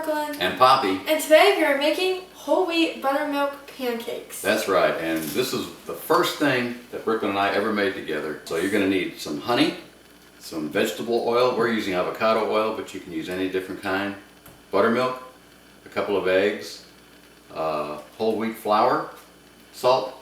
Brooklyn. And Poppy. And today we are making whole wheat buttermilk pancakes. That's right, and this is the first thing that Brooklyn and I ever made together. So you're going to need some honey, some vegetable oil. We're using avocado oil, but you can use any different kind. Buttermilk, a couple of eggs, whole wheat flour, salt,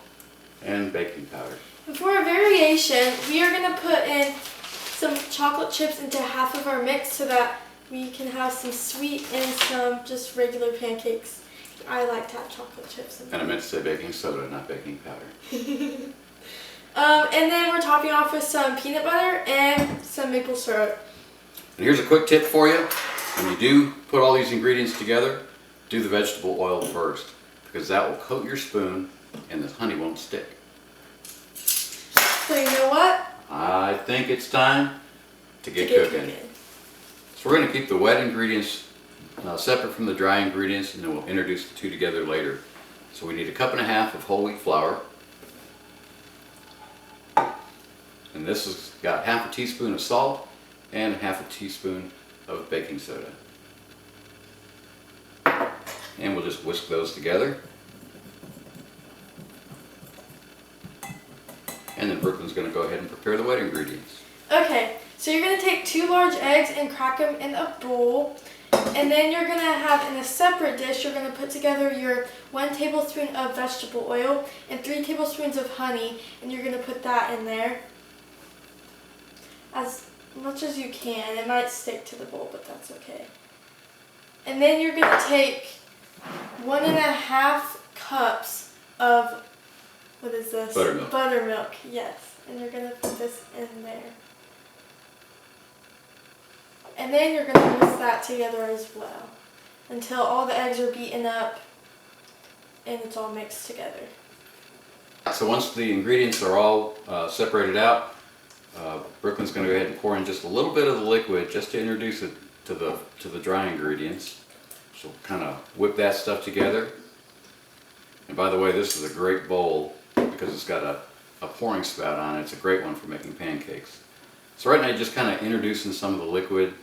and baking powder. For a variation, we are going to put in some chocolate chips into half of our mix so that we can have some sweet and some just regular pancakes. I like to have chocolate chips in them. And I meant to say baking soda, not baking powder. And then we're topping off with some peanut butter and some maple syrup. And here's a quick tip for you. When you do put all these ingredients together, do the vegetable oil first, because that will coat your spoon and the honey won't stick. So you know what? I think it's time to get cooking. So we're going to keep the wet ingredients separate from the dry ingredients, and then we'll introduce the two together later. So we need 1.5 cups of whole wheat flour. And this has got 1/2 teaspoon of salt and 1/2 teaspoon of baking soda. And we'll just whisk those together. And then Brooklyn's going to go ahead and prepare the wet ingredients. Okay, so you're going to take 2 large eggs and crack them in a bowl. And then you're going to have in a separate dish, you're going to put together your 1 tablespoon of vegetable oil and 3 tablespoons of honey. And you're going to put that in there as much as you can. It might stick to the bowl, but that's okay. And then you're going to take 1.5 cups of, what is this? Buttermilk. Buttermilk, yes. And you're going to put this in there. And then you're going to whisk that together as well until all the eggs are beaten up and it's all mixed together. So once the ingredients are all separated out, Brooklyn's going to go ahead and pour in just a little bit of the liquid just to introduce it to the dry ingredients. So kind of whip that stuff together. And by the way, this is a great bowl because it's got a pouring spout on it. It's a great one for making pancakes. So right now you're just kind of introducing some of the liquid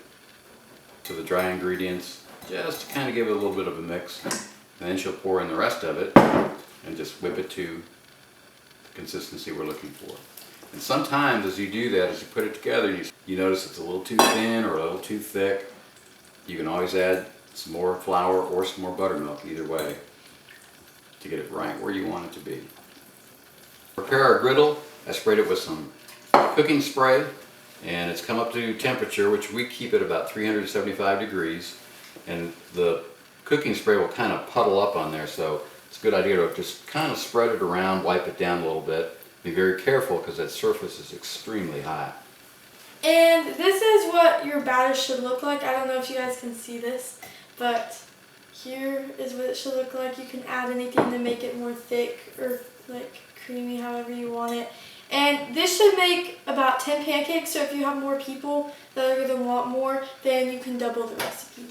to the dry ingredients just to kind of give it a little bit of a mix. And then she'll pour in the rest of it and just whip it to the consistency we're looking for. And sometimes as you do that, as you put it together, you notice it's a little too thin or a little too thick. You can always add some more flour or some more buttermilk, either way, to get it right where you want it to be. Prepare our griddle. I sprayed it with some cooking spray, and it's come up to temperature, which we keep at about 375 degrees. And the cooking spray will kind of puddle up on there, so it's a good idea to just kind of spread it around, wipe it down a little bit. Be very careful because that surface is extremely hot. And this is what your batter should look like. I don't know if you guys can see this, but here is what it should look like. You can add anything to make it more thick or like creamy, however you want it. And this should make about 10 pancakes, so if you have more people that are going to want more, then you can double the recipe.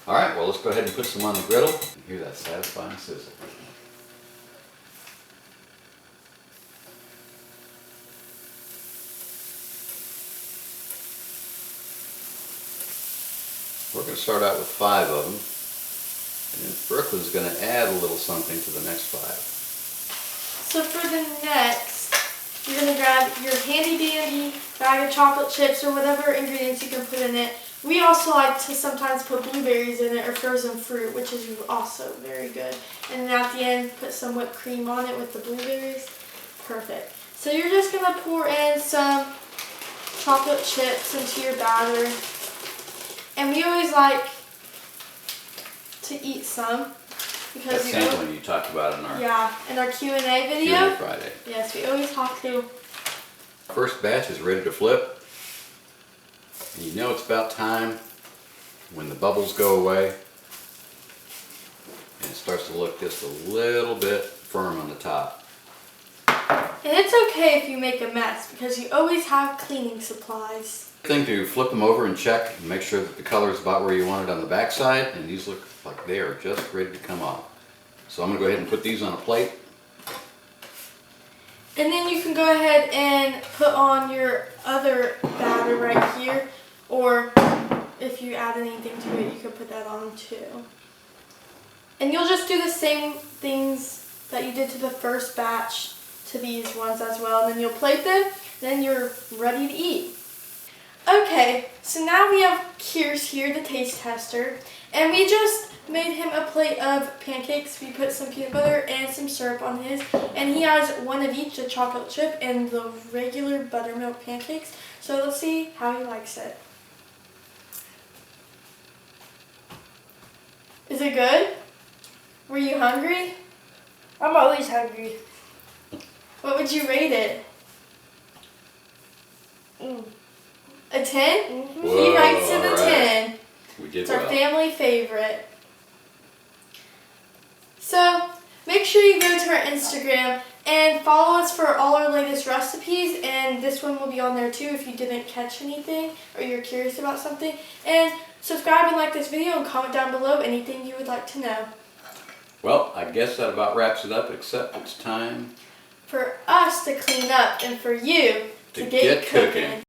Alright, well let's go ahead and put some on the griddle and hear that satisfying sizzle. We're going to start out with 5 of them, and then Brooklyn's going to add a little something to the next 5. So for the next, you're going to grab your handy dandy bag of chocolate chips or whatever ingredients you can put in it. We also like to sometimes put blueberries in it or frozen fruit, which is also very good. And then at the end, put some whipped cream on it with the blueberries. Perfect. So you're just going to pour in some chocolate chips into your batter. And we always like to eat some because that sampling you talked about in our Q&A video. Q&A Friday. Yes, we always have to. First batch is ready to flip. And you know it's about time when the bubbles go away and it starts to look just a little bit firm on the top. And it's okay if you make a mess because you always have cleaning supplies. Thing to flip them over and check and make sure that the color is about where you want it on the back side, and these look like they are just ready to come off. So I'm going to go ahead and put these on a plate. And then you can go ahead and put on your other batter right here, or if you add anything to it, you could put that on too. And you'll just do the same things that you did to the first batch to these ones as well. And then you'll plate them, then you're ready to eat. Okay, so now we have Kierce here, the taste tester. And we just made him a plate of pancakes. We put some peanut butter and some syrup on his. And he has one of each, the chocolate chip and the regular buttermilk pancakes. So let's see how he likes it. Is it good? Were you hungry? I'm always hungry. What would you rate it? A 10? Mm-hmm. He writes it a alright. 10. We did It's our well. family favorite. So make sure you go to our Instagram and follow us for all our latest recipes, and this one will be on there too if you didn't catch anything or you're curious about something. And subscribe and like this video and comment down below anything you would like to know. Well, I guess that about wraps it up, except it's time For us to clean up and for you to to get get cooking. cooking.